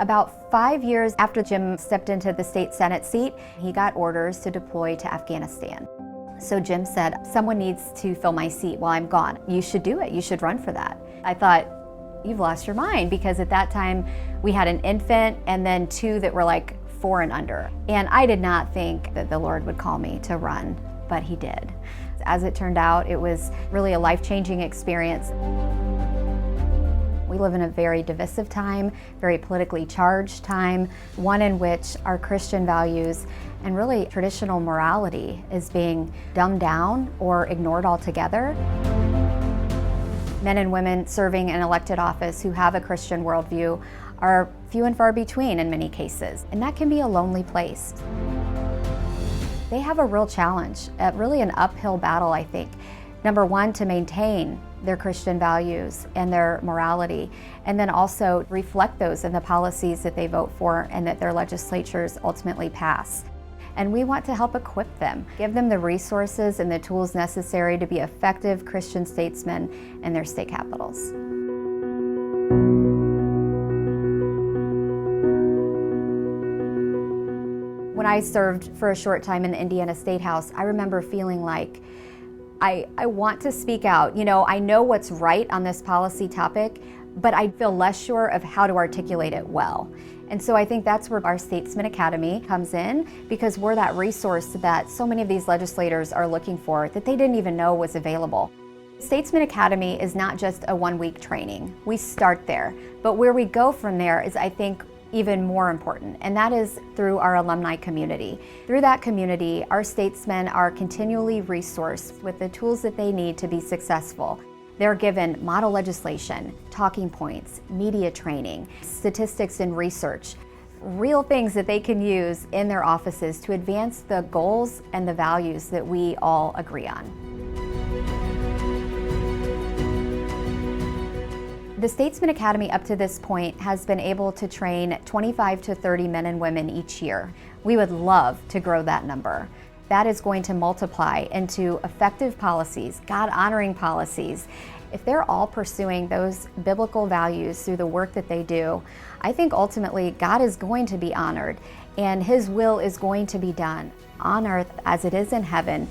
About 5 years after Jim stepped into the state Senate seat, he got orders to deploy to Afghanistan. So Jim said, someone needs to fill my seat while I'm gone. You should do it. You should run for that. I thought, you've lost your mind, because at that time we had an infant and then two that were like 4 and under. And I did not think that the Lord would call me to run, but he did. As it turned out, it was really a life-changing experience. We live in a very divisive time, very politically charged time, one in which our Christian values and really traditional morality is being dumbed down or ignored altogether. Men and women serving in elected office who have a Christian worldview are few and far between in many cases, and that can be a lonely place. They have a real challenge, really an uphill battle, I think. Number one, to maintain their Christian values and their morality, and then also reflect those in the policies that they vote for and that their legislatures ultimately pass. And we want to help equip them, give them the resources and the tools necessary to be effective Christian statesmen in their state capitals. When I served for a short time in the Indiana State House, I remember feeling like I want to speak out. You know, I know what's right on this policy topic, but I feel less sure of how to articulate it well. And so I think that's where our Statesmen Academy comes in, because we're that resource that so many of these legislators are looking for that they didn't even know was available. Statesmen Academy is not just a one-week training. We start there, but where we go from there is, I think, even more important, and that is through our alumni community. Through that community, our statesmen are continually resourced with the tools that they need to be successful. They're given model legislation, talking points, media training, statistics and research, real things that they can use in their offices to advance the goals and the values that we all agree on. The Statesmen Academy up to this point has been able to train 25 to 30 men and women each year. We would love to grow that number. That is going to multiply into effective policies, God-honoring policies. If they're all pursuing those biblical values through the work that they do, I think ultimately God is going to be honored and His will is going to be done on earth as it is in heaven